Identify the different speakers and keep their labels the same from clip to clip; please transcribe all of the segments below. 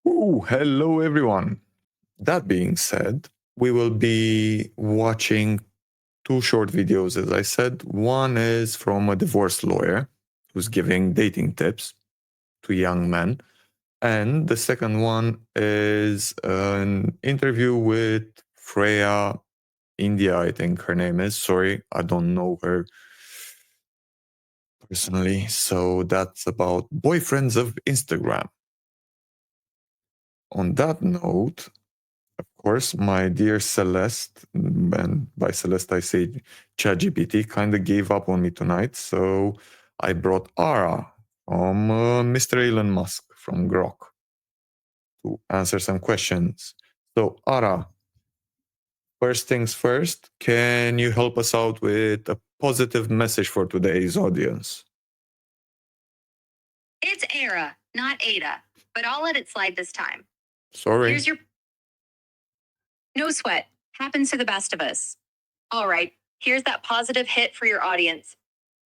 Speaker 1: Ooh, hello everyone. That being said, we will be watching two short videos, as I said. One is from a divorce lawyer who's giving dating tips to young men. And the second one is an interview with Freya India, I think her name is. Sorry, I don't know her personally. So that's about boyfriends of Instagram. On that note, of course, my dear Celeste, and by Celeste I say ChatGPT, kind of gave up on me tonight. So I brought Ara from Mr. Elon Musk from Grok to answer some questions. So, Ara, first things first, can you help us out with a positive message for today's audience?
Speaker 2: It's Era, not Ada, but I'll let it slide this time.
Speaker 1: Sorry.
Speaker 2: Here's your. No sweat. Happens to the best of us. All right, here's that positive hit for your audience.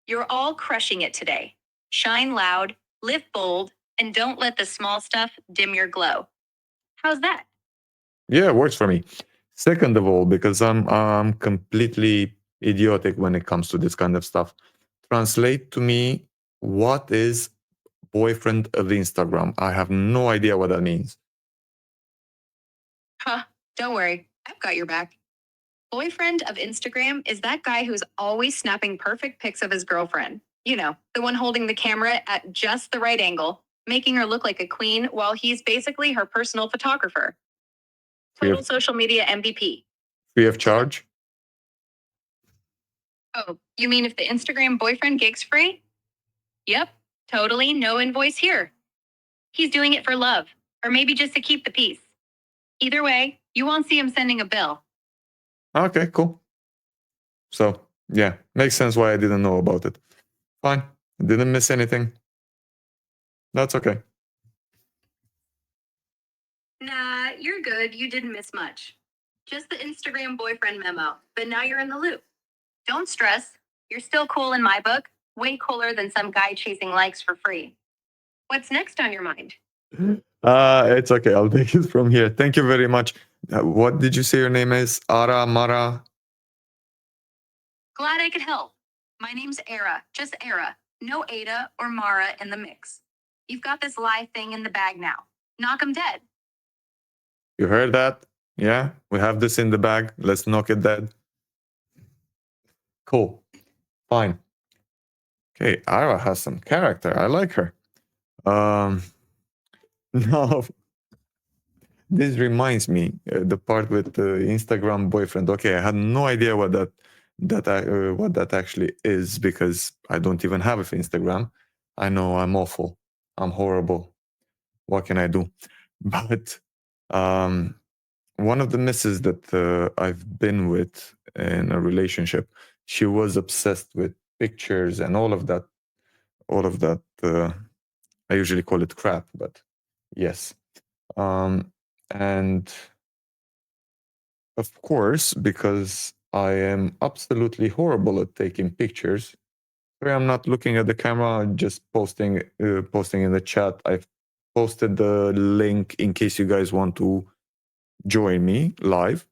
Speaker 2: You're all crushing it today. Shine loud, live bold, and don't let the small stuff dim your glow. How's that?
Speaker 1: Yeah, it works for me. Second of all, because I'm completely idiotic when it comes to this kind of stuff. Translate to me what is boyfriend of Instagram. I have no idea what that means.
Speaker 2: Huh, don't worry. I've got your back. Boyfriend of Instagram is that guy who's always snapping perfect pics of his girlfriend. You know, the one holding the camera at just the right angle, making her look like a queen while he's basically her personal photographer. Total social media MVP.
Speaker 1: Free of charge?
Speaker 2: Oh, you mean if the Instagram boyfriend gig's free? Yep, totally no invoice here. He's doing it for love, or maybe just to keep the peace. Either way, you won't see him sending a bill.
Speaker 1: Okay, cool. So, yeah, makes sense why I didn't know about it. Fine, didn't miss anything. That's okay.
Speaker 2: Nah, you're good. You didn't miss much. Just the Instagram boyfriend memo, but now you're in the loop. Don't stress. You're still cool in my book. Way cooler than some guy chasing likes for free. What's next on your mind?
Speaker 1: It's okay. I'll take it from here. Thank you very much. What did you say your name is? Ara, Mara?
Speaker 2: Glad I could help. My name's Era, just Era. No Ada or Mara in the mix. You've got this live thing in the bag now. Knock 'em dead.
Speaker 1: You heard that? Yeah, we have this in the bag. Let's knock it dead. Cool. Fine. Okay, Ara has some character. I like her. Now, this reminds me the part with the Instagram boyfriend. Okay, I had no idea what that actually is because I don't even have Instagram. I know I'm awful. I'm horrible. What can I do? But one of the misses that I've been with in a relationship, she was obsessed with pictures and all of that. All of that. I usually call it crap, but yes. And of course, because I am absolutely horrible at taking pictures. Sorry, I'm not looking at the camera. I'm just posting in the chat. I've posted the link in case you guys want to join me live.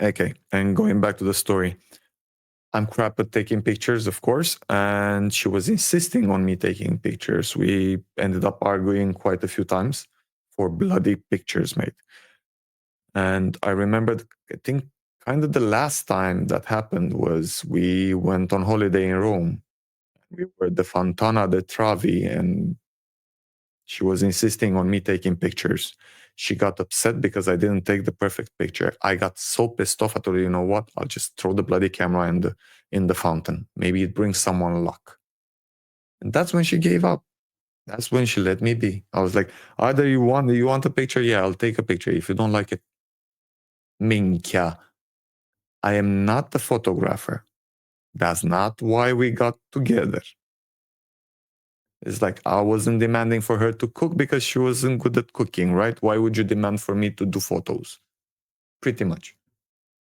Speaker 1: Okay, and going back to the story, I'm crap at taking pictures, of course, and she was insisting on me taking pictures. We ended up arguing quite a few times for bloody pictures, mate. And I remembered, I think, kind of the last time that happened was we went on holiday in Rome. We were at the Fontana de Travi, and she was insisting on me taking pictures. She got upset because I didn't take the perfect picture. I got so pissed off. I told her, you know what? I'll just throw the bloody camera in the fountain. Maybe it brings someone luck. And that's when she gave up. That's when she let me be. I was like, either you want a picture? Yeah, I'll take a picture. If you don't like it, minchia. I am not the photographer. That's not why we got together. It's like I wasn't demanding for her to cook because she wasn't good at cooking, right? Why would you demand for me to do photos? Pretty much.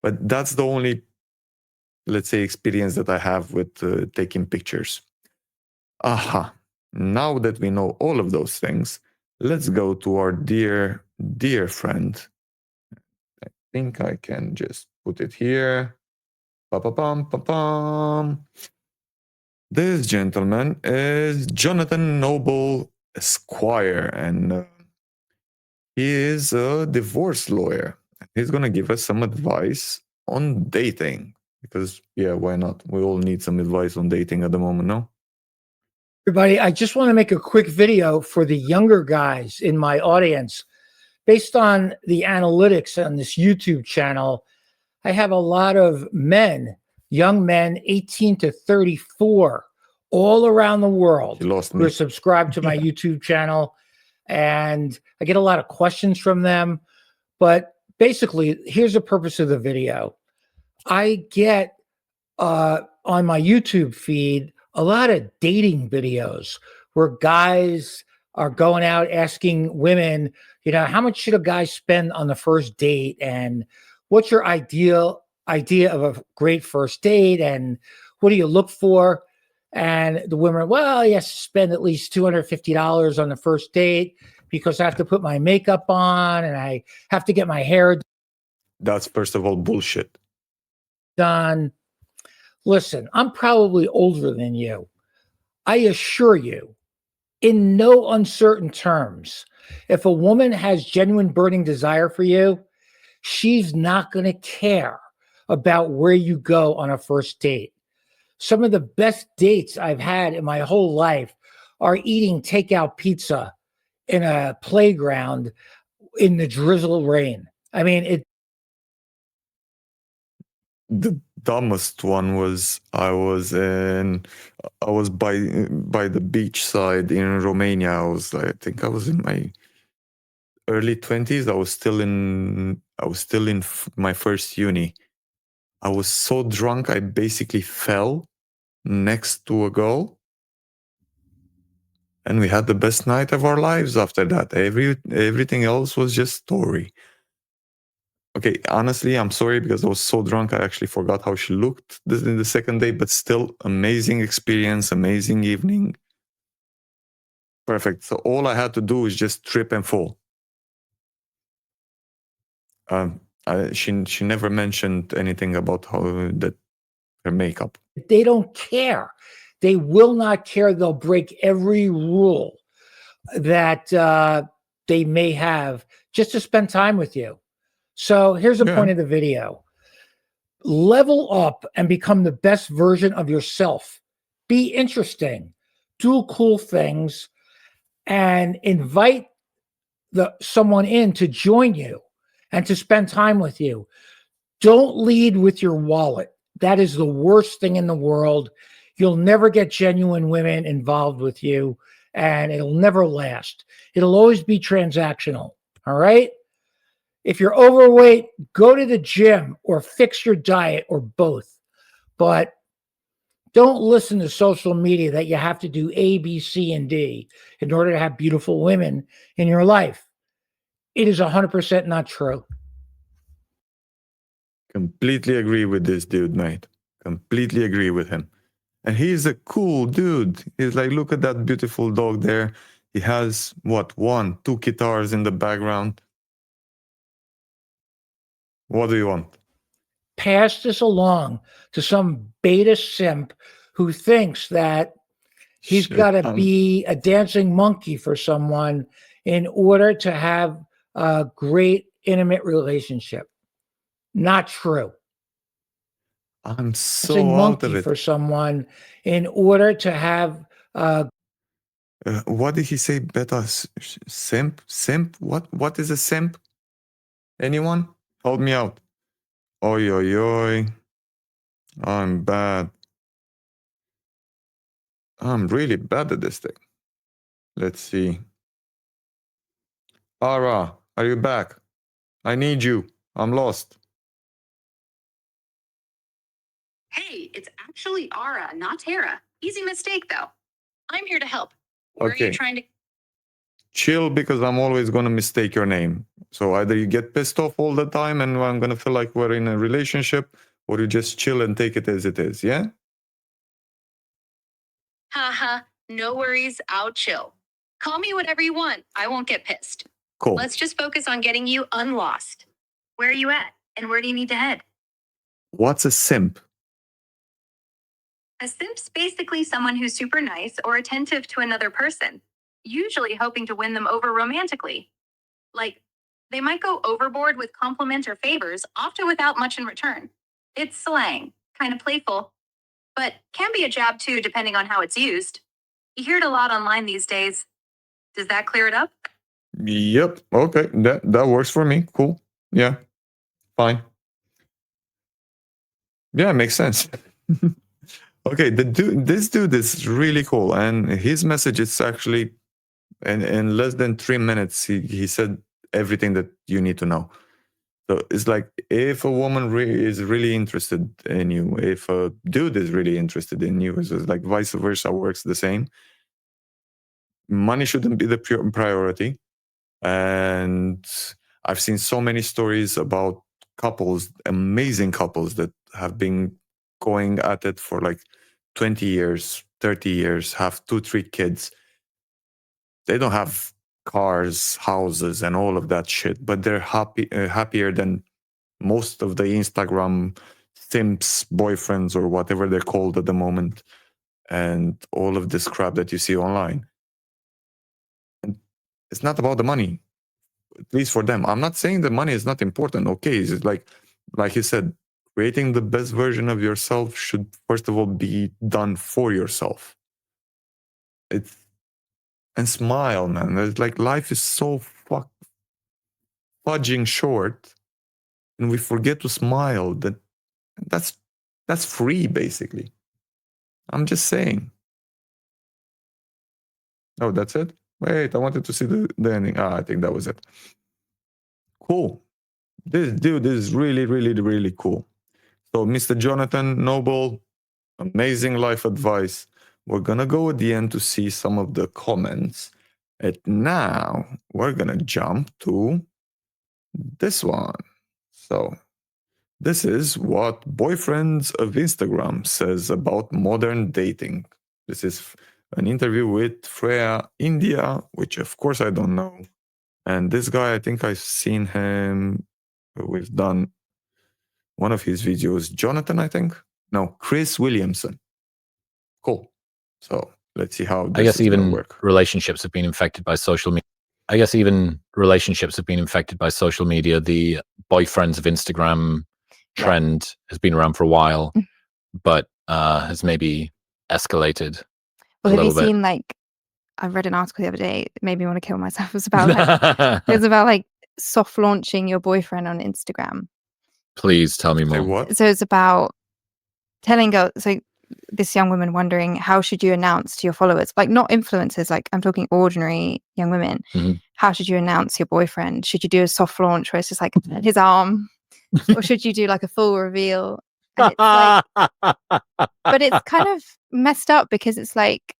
Speaker 1: But that's the only, let's say, experience that I have with taking pictures. Aha. Now that we know all of those things, let's go to our dear friend. I think I can just put it here. Pa-pa-pam, pa-pam. This gentleman is Jonathan Noble Esquire, and he is a divorce lawyer. He's going to give us some advice on dating because, yeah, why not? We all need some advice on dating at the moment, no?
Speaker 3: Everybody, I just want to make a quick video for the younger guys in my audience. Based on the analytics on this YouTube channel, I have a lot of men, young men, 18 to 34, all around the world
Speaker 1: He lost
Speaker 3: who are
Speaker 1: me.
Speaker 3: subscribed to my YouTube channel. And I get a lot of questions from them. But basically, here's the purpose of the video. I get on my YouTube feed a lot of dating videos where guys are going out asking women, how much should a guy spend on the first date? And what's your ideal idea of a great first date? And what do you look for? And the women are, well, he has to spend at least $250 on the first date because I have to put my makeup on and I have to get my hair
Speaker 1: That's, first of all, bullshit.
Speaker 3: done. Listen, I'm probably older than you. I assure you, in no uncertain terms, if a woman has genuine burning desire for you, she's not going to care about where you go on a first date. Some of the best dates I've had in my whole life are eating takeout pizza in a playground in the drizzle rain. I mean,
Speaker 1: The dumbest one was I was by the beach side in Romania. I think I was in my early 20s. I was still in my first uni. I was so drunk I basically fell next to a girl, and we had the best night of our lives after that. Everything else was just story. Okay, honestly, I'm sorry because I was so drunk I actually forgot how she looked in the second day, but still amazing experience, amazing evening. Perfect. So all I had to do is just trip and fall. She never mentioned anything about how that her makeup.
Speaker 3: they don't care. They will not care. They'll break every rule that they may have just to spend time with you. So here's the point of the video. Level up and become the best version of yourself. Be interesting. Do cool things and invite someone in to join you and to spend time with you. Don't lead with your wallet. That is the worst thing in the world. You'll never get genuine women involved with you, and it'll never last. It'll always be transactional. All right? If you're overweight, go to the gym or fix your diet or both. But don't listen to social media that you have to do A, B, C, and D in order to have beautiful women in your life. It is 100% not true.
Speaker 1: Completely agree with this dude, mate. Completely agree with him. And he's a cool dude. He's like, look at that beautiful dog there. He has what, 1, 2 guitars in the background. What do you want?
Speaker 3: Pass this along to some beta simp who thinks that he's got to be a dancing monkey for someone in order to have a great intimate relationship. Not true.
Speaker 1: I'm so
Speaker 3: Dancing
Speaker 1: out
Speaker 3: monkey
Speaker 1: of it.
Speaker 3: for someone in order to have
Speaker 1: what did he say? Beta simp? Simp? What is a simp? Anyone? Help me out. Oi, oi, oi. I'm bad. I'm really bad at this thing. Let's see. Ara, are you back? I need you. I'm lost.
Speaker 2: Hey, it's actually Ara, not Tara. Easy mistake, though. I'm here to help. Where are you trying to...
Speaker 1: Chill, because I'm always going to mistake your name. So either you get pissed off all the time and I'm going to feel like we're in a relationship, or you just chill and take it as it is, yeah?
Speaker 2: Haha, no worries, I'll chill. Call me whatever you want. I won't get pissed.
Speaker 1: Cool.
Speaker 2: Let's just focus on getting you unlost. Where are you at? And where do you need to head?
Speaker 1: What's a simp?
Speaker 2: A simp's basically someone who's super nice or attentive to another person, usually hoping to win them over romantically. Like, they might go overboard with compliments or favors, often without much in return. It's slang, kind of playful, but can be a jab too, depending on how it's used. You hear it a lot online these days. Does that clear it up?
Speaker 1: Yep. Okay. That works for me. Cool. Yeah. Fine. Yeah, makes sense. Okay, this dude is really cool, and his message is actually in less than 3 minutes. He said everything that you need to know. So it's like if a woman is really interested in you, if a dude is really interested in you, it's like vice versa works the same. Money shouldn't be the priority. And I've seen so many stories about couples, amazing couples that have been going at it for like 20 years, 30 years, have 2, 3 kids. They don't have cars, houses, and all of that shit, but they're happier than most of the Instagram simps, boyfriends, or whatever they're called at the moment, and all of this crap that you see online. And it's not about the money, at least for them. I'm not saying the money is not important. Okay, it's like you said, creating the best version of yourself should first of all be done for yourself. It's and smile, man. It's like life is so fudging short, and we forget to smile. That's free, basically. I'm just saying. Oh, that's it? Wait, I wanted to see the ending. I think that was it. Cool. This dude is really, really, really cool. So, Mr. Jonathan Noble, amazing life advice. We're going to go at the end to see some of the comments. And now we're going to jump to this one. So, this is what Boyfriends of Instagram says about modern dating. This is an interview with Freya India, which of course I don't know. And this guy, I think I've seen him. We've done one of his videos. Jonathan, I think. No, Chris Williamson. Cool. So let's see how this
Speaker 4: I guess
Speaker 1: is going to
Speaker 4: even
Speaker 1: work.
Speaker 4: relationships have been infected by social media. I guess even relationships have been infected by social media. The boyfriends of Instagram trend has been around for a while, but has maybe escalated
Speaker 5: Well,
Speaker 4: a
Speaker 5: have you
Speaker 4: little bit.
Speaker 5: seen I read an article the other day, it made me want to kill myself. It was about soft launching your boyfriend on Instagram.
Speaker 4: Please tell me
Speaker 1: Say
Speaker 4: more.
Speaker 1: what?
Speaker 5: So it's about telling girls, so this young woman wondering, how should you announce to your followers, like not influencers, like I'm talking ordinary young women.
Speaker 4: Mhm.
Speaker 5: How should you announce your boyfriend? Should you do a soft launch where it's just like his arm, or should you do like a full reveal? And it's like, but it's kind of messed up because it's like,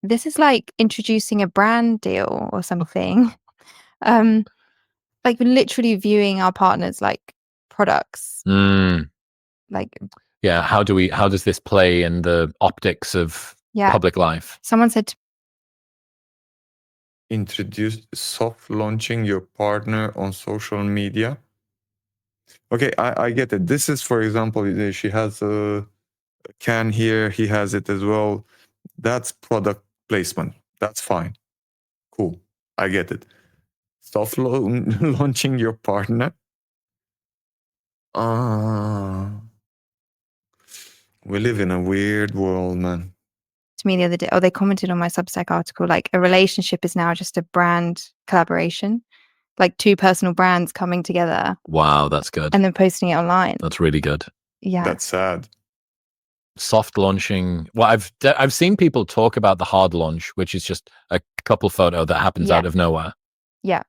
Speaker 5: this is like introducing a brand deal or something. Like literally viewing our partners like products.
Speaker 4: Mm.
Speaker 5: Like,
Speaker 4: Yeah, how does this play in the optics of
Speaker 5: yeah.
Speaker 4: public life?
Speaker 5: Someone said to
Speaker 1: Introduce soft launching your partner on social media. Okay, I get it. This is, for example, she has a can here. He has it as well. That's product placement. That's fine. Cool. I get it. Soft launching your partner. We live in a weird world, man.
Speaker 5: me the other day, they commented on my Substack article, like a relationship is now just a brand collaboration, like two personal brands coming together.
Speaker 4: Wow, that's good.
Speaker 5: And then posting it online.
Speaker 4: That's really good.
Speaker 5: Yeah.
Speaker 1: That's sad.
Speaker 4: Soft launching. Well, I've seen people talk about the hard launch, which is just a couple photo that happens out of nowhere.
Speaker 5: Yeah.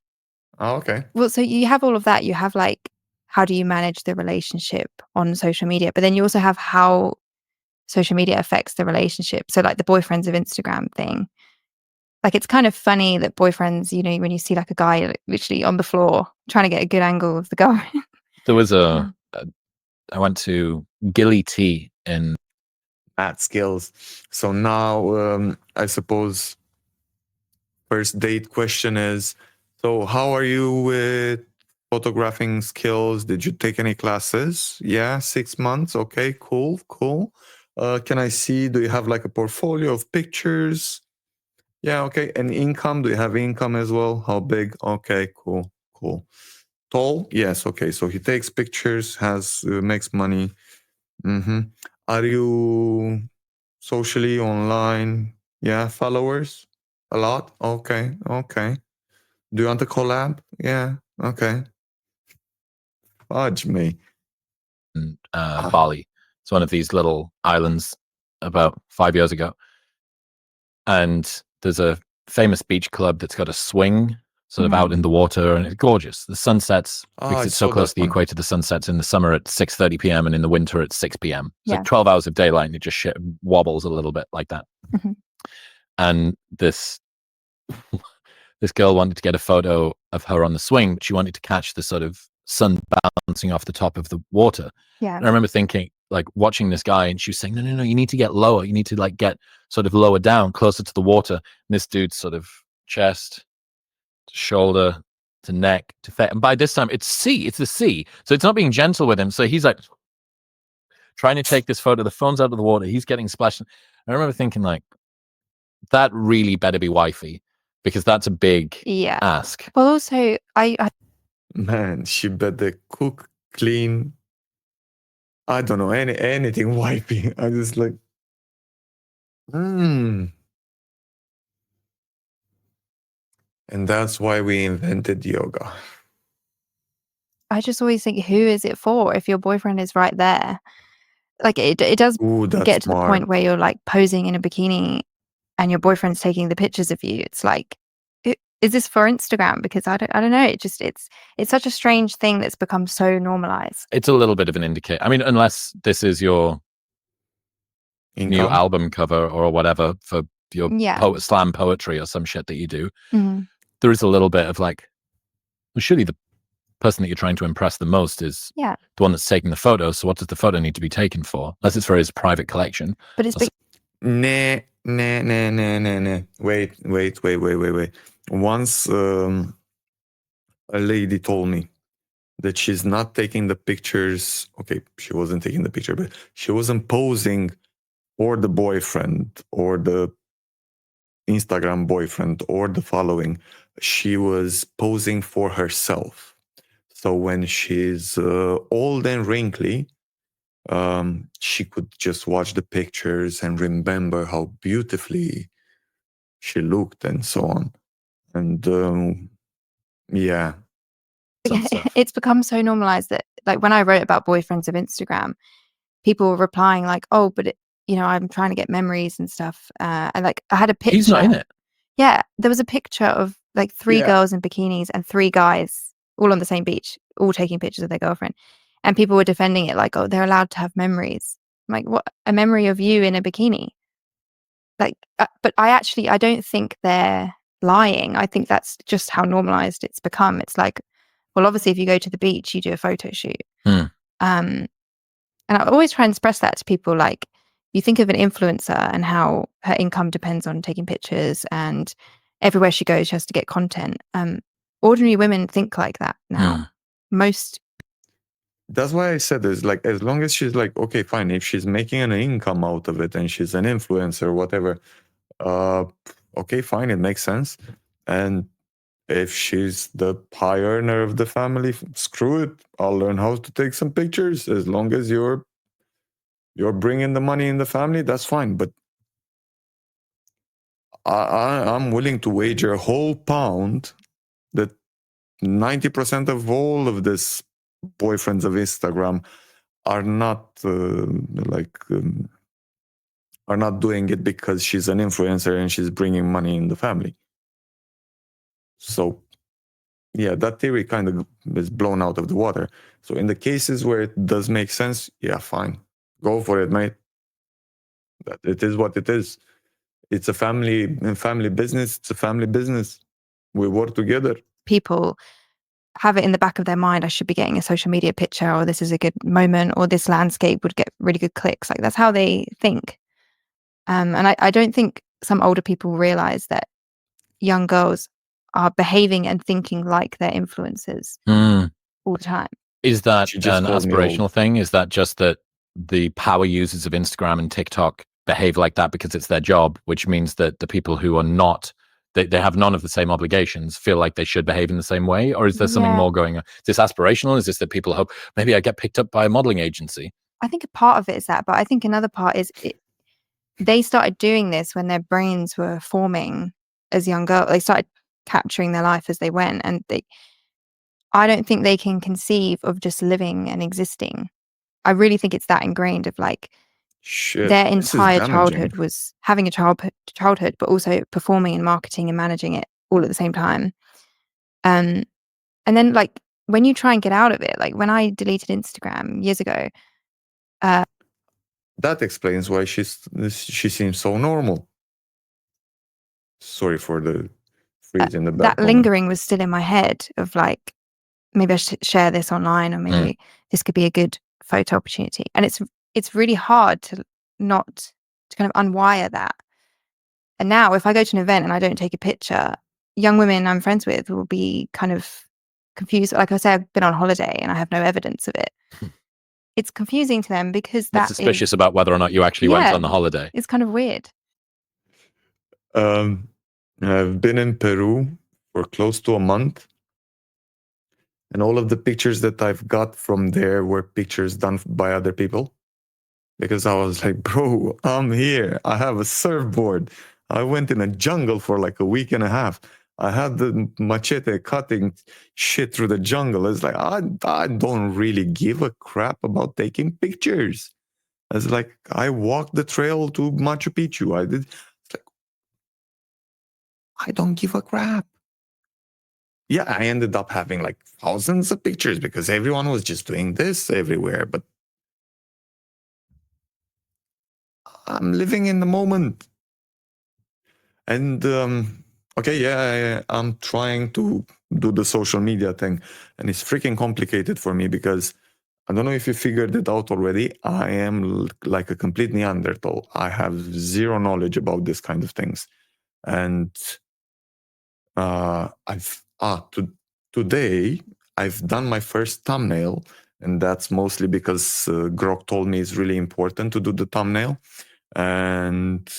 Speaker 1: Oh, okay.
Speaker 5: Well, so you have all of that. You have like, how do you manage the relationship on social media? But then you also have how social media affects the relationship. So like the boyfriends of Instagram thing. Like it's kind of funny that boyfriends, you know, when you see like a guy like, literally on the floor trying to get a good angle of the guy.
Speaker 4: There was I went to Gilly Tea in
Speaker 1: At skills. So now, I suppose first date question is, so how are you with photographing skills? Did you take any classes? Yeah, 6 months. Okay, cool. Can I see, do you have like a portfolio of pictures? Yeah, okay. And income, do you have income as well? How big? Okay, cool. Tall? Yes, okay. So he takes pictures, makes money. Are you socially online? Yeah, followers? A lot? Okay. Do you want a collab? Yeah, okay. Fudge me.
Speaker 4: Bali. It's one of these little islands about 5 years ago. And there's a famous beach club that's got a swing sort of out in the water, and it's gorgeous. The sunsets, because
Speaker 1: I
Speaker 4: it's so
Speaker 1: saw
Speaker 4: close
Speaker 1: that
Speaker 4: to the
Speaker 1: one.
Speaker 4: equator, the sunsets in the summer at 6:30 p.m. and in the winter at 6 p.m. So
Speaker 5: Yeah.
Speaker 4: 12 hours of daylight, and it just wobbles a little bit like that.
Speaker 5: Mhm.
Speaker 4: And this girl wanted to get a photo of her on the swing, but she wanted to catch the sort of sun bouncing off the top of the water.
Speaker 5: Yeah.
Speaker 4: And I remember thinking, like, watching this guy, and she was saying, no, you need to get lower. You need to like get sort of lower down, closer to the water. And this dude's sort of chest to shoulder to neck to face. And by this time, it's the sea. So it's not being gentle with him. So he's like trying to take this photo. The phone's out of the water. He's getting splashed. I remember thinking, like, that really better be wifey, because that's a big
Speaker 5: Yeah.
Speaker 4: ask.
Speaker 5: Well, also, I
Speaker 1: Man, she better cook, clean. I don't know, anything wifey. I just like, And that's why we invented yoga.
Speaker 5: just always think, who is it for? If your boyfriend is right there, like it does
Speaker 1: Ooh, that's
Speaker 5: get to the
Speaker 1: smart.
Speaker 5: point where you're like posing in a bikini, and your boyfriend's taking the pictures of you. It's like, is this for Instagram? Because I don't know. It's such a strange thing that's become so normalized.
Speaker 4: It's a little bit of an indicator. I mean, unless this is your new
Speaker 1: Income?
Speaker 4: album cover or whatever for your
Speaker 5: Yeah.
Speaker 4: slam poetry or some shit that you do,
Speaker 5: Mhm.
Speaker 4: there is a little bit of like, well, surely the person that you're trying to impress the most is
Speaker 5: Yeah.
Speaker 4: the one that's taking the photo. So what does the photo need to be taken for? Unless it's for his private collection.
Speaker 5: But it's
Speaker 1: Nah. Wait. Once a lady told me that she's not taking the pictures. Okay, she wasn't taking the picture, but she wasn't posing for the boyfriend or the Instagram boyfriend or the following. She was posing for herself. So when she's old and wrinkly, she could just watch the pictures and remember how beautifully she looked and so on. And yeah, some stuff.
Speaker 5: it's become so normalized that, like, when I wrote about boyfriends of Instagram, people were replying like, "Oh, but I'm trying to get memories and stuff." And like, I had a picture.
Speaker 4: He's not in it.
Speaker 5: Yeah, there was a picture of like 3
Speaker 1: Yeah.
Speaker 5: girls in bikinis and 3 guys all on the same beach, all taking pictures of their girlfriend. And people were defending it like, "Oh, they're allowed to have memories." I'm like, "What? A memory of you in a bikini?" Like, but I don't think they're lying. I think that's just how normalized it's become. It's like, well, obviously, if you go to the beach, you do a photo shoot. And I always try and express that to people. Like, you think of an influencer and how her income depends on taking pictures, and everywhere she goes, she has to get content. Ordinary women think like that now. Most.
Speaker 1: That's why I said this. Like, as long as she's like, okay, fine. If she's making an income out of it and she's an influencer, whatever, okay, fine. It makes sense. And if she's the high earner of the family, screw it. I'll learn how to take some pictures. As long as you're bringing the money in the family, that's fine. But I'm willing to wager a whole pound that 90% of all of this boyfriends of Instagram are not are not doing it because she's an influencer and she's bringing money in the family. So yeah, that theory kind of is blown out of the water. So in the cases where it does make sense, yeah, fine, go for it, mate. But it is what it is. It's a family business. It's a family business. We work together.
Speaker 5: People have it in the back of their mind, I should be getting a social media picture, or this is a good moment, or this landscape would get really good clicks. Like, that's how they think. And I don't think some older people realize that young girls are behaving and thinking like their influencers all the time.
Speaker 4: Is that
Speaker 1: She just
Speaker 4: an
Speaker 1: called me old.
Speaker 4: aspirational thing? Is that just that the power users of Instagram and TikTok behave like that because it's their job, which means that the people who are not, they have none of the same obligations, feel like they should behave in the same way? Or is there something more going on? Is this aspirational? Is this that people hope maybe I get picked up by a modeling agency?
Speaker 5: I think a part of it is that, but I think another part is they started doing this when their brains were forming as young girls. They started capturing their life as they went, and I don't think they can conceive of just living and existing. I really think it's that ingrained of like their entire childhood was having a childhood, but also performing and marketing and managing it all at the same time. And then like when you try and get out of it, like when I deleted Instagram years ago,
Speaker 1: that explains why she seems so normal. Sorry for the freeze in the back.
Speaker 5: That lingering was still in my head of like, maybe I should share this online, or maybe this could be a good photo opportunity. And it's really hard to kind of unwire that. And now if I go to an event and I don't take a picture, young women I'm friends with will be kind of confused. Like I say, I've been on holiday and I have no evidence of it. It's confusing to them because
Speaker 4: they're suspicious about whether or not you actually went on the holiday.
Speaker 5: It's kind of weird.
Speaker 1: I've been in Peru for close to a month. And all of the pictures that I've got from there were pictures done by other people. Because I was like, bro, I'm here. I have a surfboard. I went in a jungle for like a week and a half. I had the machete cutting shit through the jungle. It's like, I don't really give a crap about taking pictures. It's like, I walked the trail to Machu Picchu. I did. It's like, I don't give a crap. Yeah, I ended up having like thousands of pictures because everyone was just doing this everywhere. But I'm living in the moment. And okay, yeah, I'm trying to do the social media thing. And it's freaking complicated for me because I don't know if you figured it out already. I am like a complete Neanderthal. I have zero knowledge about this kind of things. And today I've done my first thumbnail, and that's mostly because Grok told me it's really important to do the thumbnail. And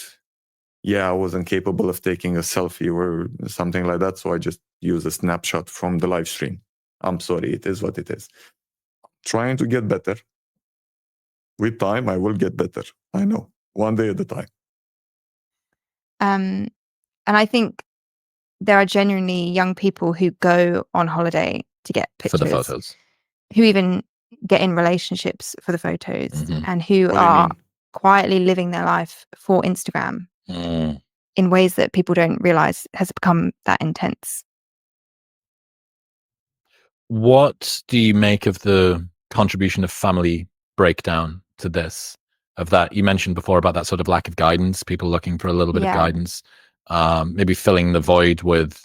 Speaker 1: yeah, I wasn't capable of taking a selfie or something like that, so I just used a snapshot from the live stream. I'm sorry, it is what it is. Trying to get better. With time, I will get better. I know, one day at a time.
Speaker 5: And I think there are genuinely young people who go on holiday to get pictures.
Speaker 4: For the photos.
Speaker 5: Who even get in relationships for the photos, and who are quietly living their life for Instagram in ways that people don't realize has become that intense.
Speaker 4: What do you make of the contribution of family breakdown to this? Of that, you mentioned before about that sort of lack of guidance, people looking for a little bit of guidance, maybe filling the void with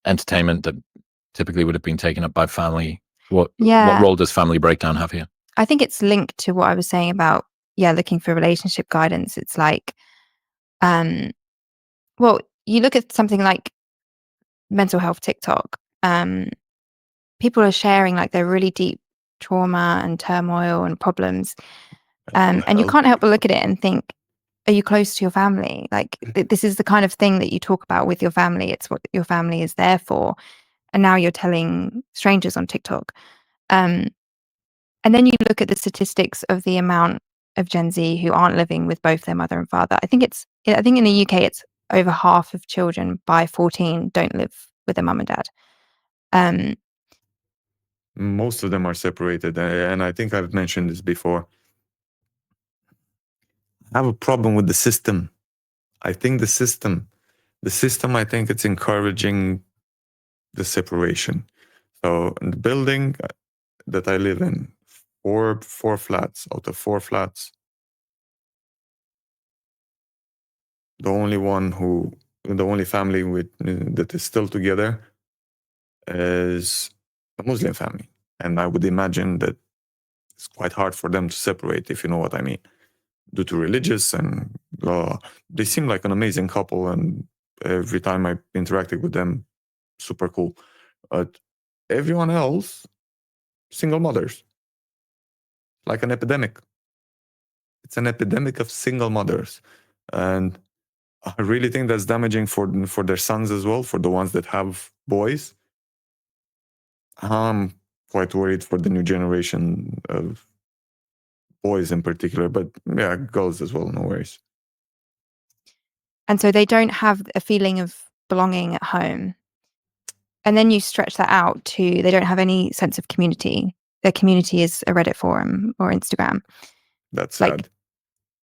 Speaker 4: entertainment that typically would have been taken up by family. What role does family breakdown have here?
Speaker 5: I think it's linked to what I was saying about looking for relationship guidance. It's like, well, you look at something like mental health TikTok. People are sharing like their really deep trauma and turmoil and problems, and you can't help but look at it and think, are you close to your family? Like this is the kind of thing that you talk about with your family. It's what your family is there for. And now you're telling strangers on TikTok. And then you look at the statistics of the amount of Gen Z who aren't living with both their mother and father. I think in the UK, it's over half of children by 14 don't live with their mum and dad.
Speaker 1: Most of them are separated. And I think I've mentioned this before. I have a problem with the system. I think the system, I think it's encouraging the separation. So in the building that I live in, four flats. Out of 4 flats, the only family that is still together is a Muslim family. And I would imagine that it's quite hard for them to separate, if you know what I mean, due to religious and they seem like an amazing couple and Every time I interacted with them, super cool. But everyone else, single mothers, like an epidemic. It's an epidemic of single mothers, and I really think that's damaging for their sons as well, for the ones that have boys. I'm quite worried for the new generation of boys in particular, but yeah, girls as well, no worries.
Speaker 5: And so they don't have a feeling of belonging at home. And then you stretch that out to they don't have any sense of community. Their community is a Reddit forum or Instagram.
Speaker 1: That's
Speaker 5: Like,
Speaker 1: sad.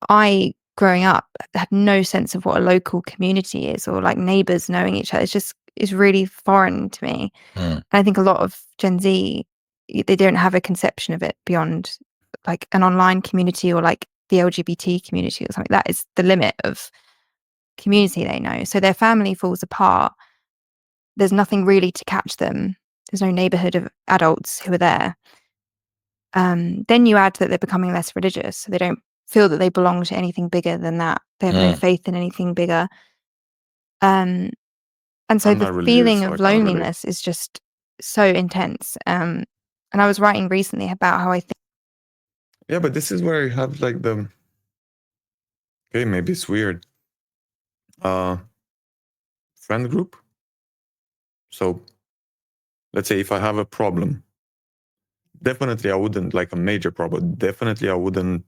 Speaker 5: I, growing up, had no sense of what a local community is or like neighbors knowing each other. It's really foreign to me. And I think a lot of Gen Z, they don't have a conception of it beyond like an online community or like the LGBT community or something. That is the limit of community they know. So their family falls apart. There's nothing really to catch them. There's no neighborhood of adults who are there. Then you add that they're becoming less religious. So they don't feel that they belong to anything bigger than that. They have no faith in anything bigger. And so
Speaker 1: I'm
Speaker 5: the
Speaker 1: not religious,
Speaker 5: feeling
Speaker 1: so I
Speaker 5: of
Speaker 1: can't relate.
Speaker 5: loneliness is just so intense. And I was writing recently about how I think
Speaker 1: Yeah, but this is where you have like the, okay, maybe it's weird, friend group. So let's say if I have a problem, definitely I wouldn't, like a major problem, definitely I wouldn't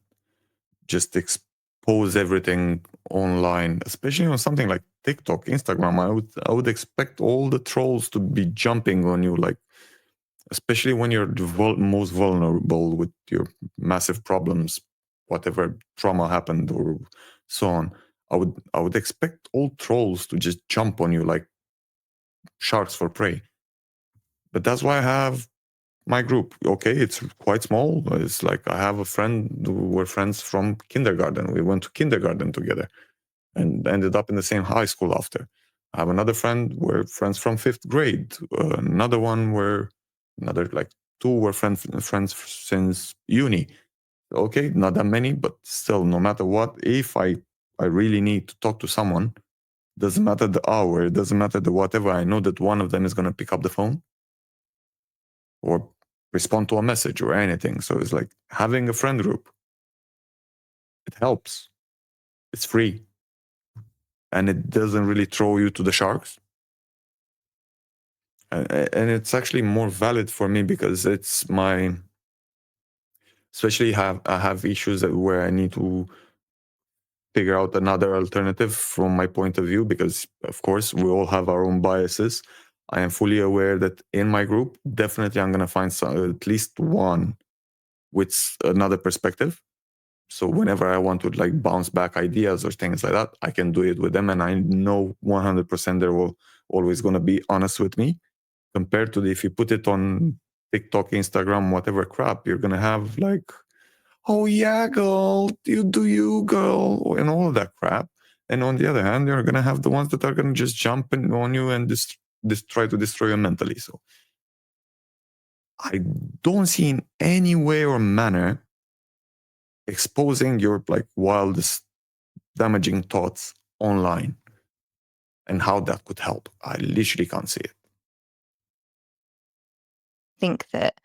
Speaker 1: just expose everything online, especially on something like TikTok, Instagram. I would expect all the trolls to be jumping on you, like, especially when you're most vulnerable with your massive problems, whatever trauma happened or so on. I would expect all trolls to just jump on you like sharks for prey. But that's why I have my group. Okay, it's quite small. It's like I have a friend who were friends from kindergarten. We went to kindergarten together and ended up in the same high school after. I have another friend, we're friends from 5th grade. Another one another like 2 were friends since uni. Okay, not that many, but still, no matter what, if I really need to talk to someone, doesn't matter the hour, doesn't matter the whatever, I know that one of them is going to pick up the phone or respond to a message or anything. So it's like having a friend group. It helps. It's free. And it doesn't really throw you to the sharks. And it's actually more valid for me because it's my, especially I have issues where I need to figure out another alternative from my point of view, because of course we all have our own biases. I am fully aware that in my group, definitely I'm going to find at least one with another perspective. So whenever I want to like bounce back ideas or things like that, I can do it with them. And I know 100% they're always going to be honest with me, compared to if you put it on TikTok, Instagram, whatever crap, you're going to have like, oh yeah, girl, you do you, girl, and all of that crap. And on the other hand, you're going to have the ones that are going to just jump on you and try to destroy you mentally. So I don't see in any way or manner exposing your like wildest damaging thoughts online and how that could help. I literally can't see it.
Speaker 5: think that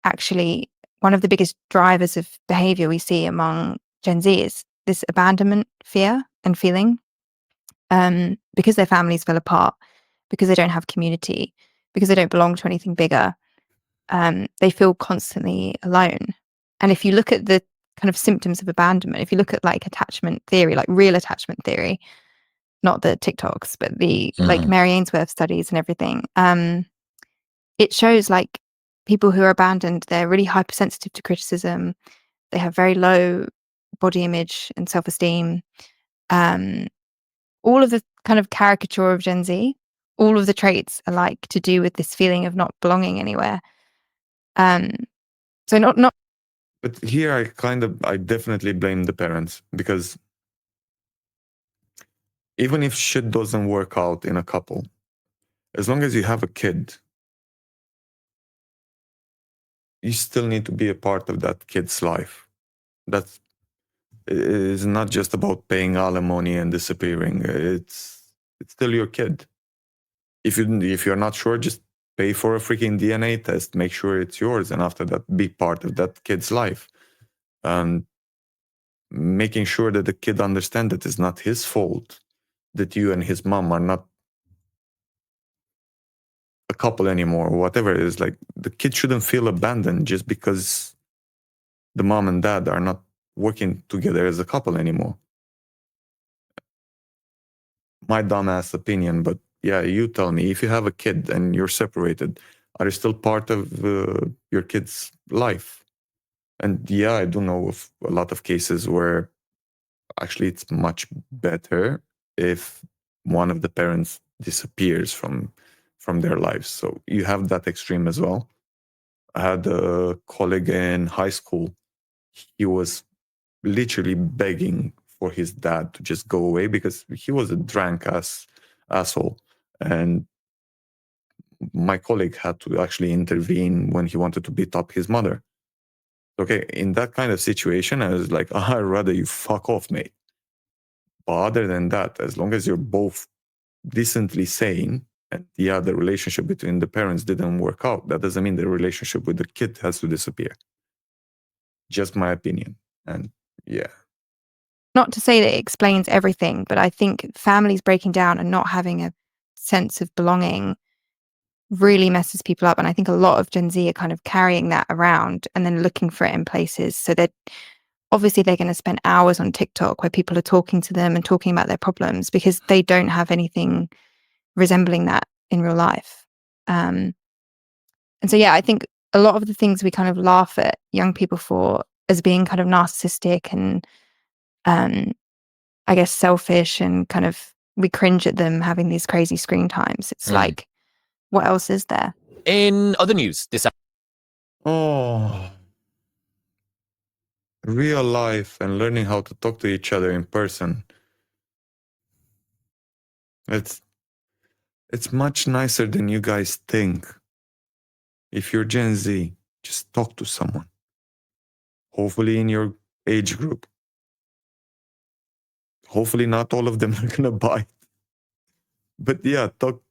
Speaker 5: actually one of the biggest drivers of behavior we see among Gen Z is this abandonment fear and feeling. Because their families fell apart, because they don't have community, because they don't belong to anything bigger, they feel constantly alone. And if you look at the kind of symptoms of abandonment, if you look at like attachment theory, like real attachment theory, not the TikToks, but the like Mary Ainsworth studies and everything, it shows like people who are abandoned, they're really hypersensitive to criticism. They have very low body image and self-esteem. All of the kind of caricature of Gen Z, all of the traits are like to do with this feeling of not belonging anywhere. So not.
Speaker 1: But here I definitely blame the parents, because even if shit doesn't work out in a couple, as long as you have a kid, you still need to be a part of that kid's life. That is not just about paying alimony and disappearing. It's still your kid. If you're not sure, just pay for a freaking DNA test. Make sure it's yours, and after that, be part of that kid's life. And making sure that the kid understands that it's not his fault that you and his mom are not a couple anymore, or whatever it is. Like, the kid shouldn't feel abandoned just because the mom and dad are not working together as a couple anymore. My dumbass opinion, but yeah, you tell me, if you have a kid and you're separated, are you still part of your kid's life? And yeah, I do know of a lot of cases where actually it's much better if one of the parents disappears from their lives. So you have that extreme as well. I had a colleague in high school. He was literally begging for his dad to just go away because he was a drunk asshole. And my colleague had to actually intervene when he wanted to beat up his mother. Okay, in that kind of situation, I was like, I'd rather you fuck off, mate. But other than that, as long as you're both decently sane, and yeah, the relationship between the parents didn't work out, that doesn't mean the relationship with the kid has to disappear. Just my opinion. And yeah.
Speaker 5: Not to say that it explains everything, but I think families breaking down and not having a sense of belonging really messes people up. And I think a lot of Gen Z are kind of carrying that around and then looking for it in places. So that obviously they're going to spend hours on TikTok where people are talking to them and talking about their problems because they don't have anything resembling that in real life. And so, yeah, I think a lot of the things we kind of laugh at young people for as being kind of narcissistic and I guess selfish, and kind of we cringe at them having these crazy screen times. It's like, what else is there?
Speaker 4: In other news, this
Speaker 1: Oh, real life and learning how to talk to each other in person. It's much nicer than you guys think. If you're Gen Z, just talk to someone. Hopefully in your age group. Hopefully not all of them are gonna bite. But yeah, talk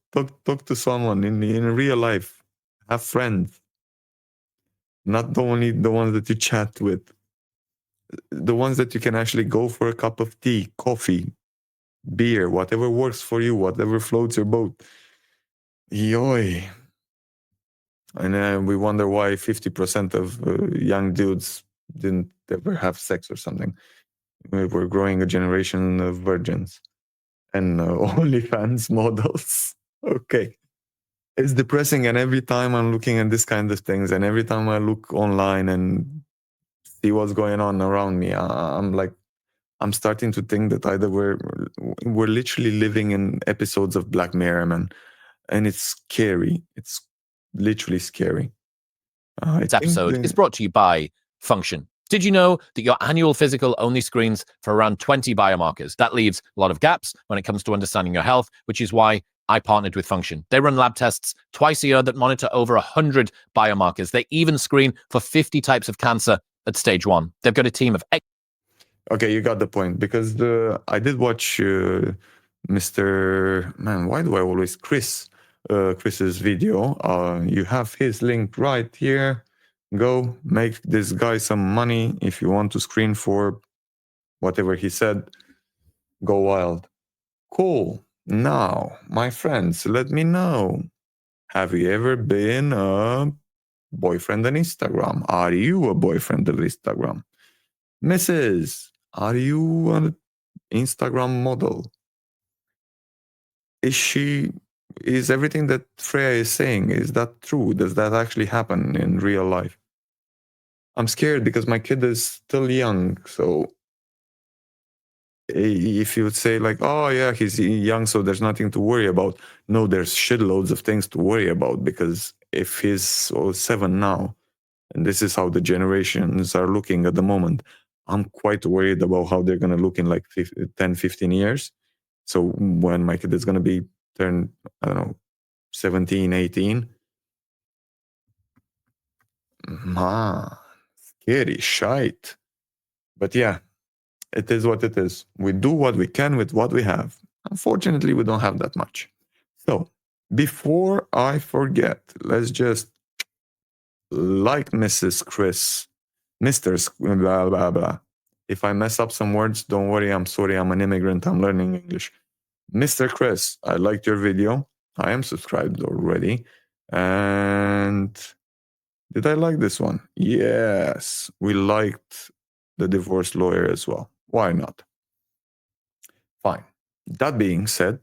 Speaker 1: to someone in real life. Have friends. Not only the ones that you chat with. The ones that you can actually go for a cup of tea, coffee, beer, whatever works for you, whatever floats your boat. Yoy. And we wonder why 50% of young dudes didn't ever have sex or something. We're growing a generation of virgins and OnlyFans models. Okay. It's depressing. And every time I'm looking at this kind of things, and every time I look online and see what's going on around me, I'm like, I'm starting to think that either we're literally living in episodes of Black Mirror, man. And it's scary. It's literally scary.
Speaker 4: This episode is brought to you by Function. Did you know that your annual physical only screens for around 20 biomarkers? That leaves a lot of gaps when it comes to understanding your health, which is why I partnered with Function. They run lab tests twice a year that monitor over 100 biomarkers. They even screen for 50 types of cancer at stage 1. They've got a team of...
Speaker 1: Okay, you got the point. Because I did watch Mr. Man, why do I always Chris's video? You have his link right here. Go make this guy some money if you want to screen for whatever he said. Go wild. Cool. Now, my friends, let me know. Have you ever been a boyfriend on Instagram? Are you a boyfriend of Instagram? Mrs., are you an Instagram model? Is everything that Freya is saying, is that true? Does that actually happen in real life? I'm scared because my kid is still young. So if you would say like, oh yeah, he's young, so there's nothing to worry about. No, there's shitloads of things to worry about, because if he's 7 now, and this is how the generations are looking at the moment, I'm quite worried about how they're going to look in like 10, 15 years. So when my kid is going to be turned, I don't know, 17, 18, man, scary shite. But yeah, it is what it is. We do what we can with what we have. Unfortunately, we don't have that much. So before I forget, let's just like Mrs. Chris, Mr. Blah, blah, blah. If I mess up some words, don't worry. I'm sorry. I'm an immigrant. I'm learning English. Mr. Chris, I liked your video. I am subscribed already. And did I like this one? Yes. We liked the divorce lawyer as well. Why not? Fine. That being said,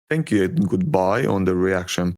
Speaker 1: thank you and goodbye on the reaction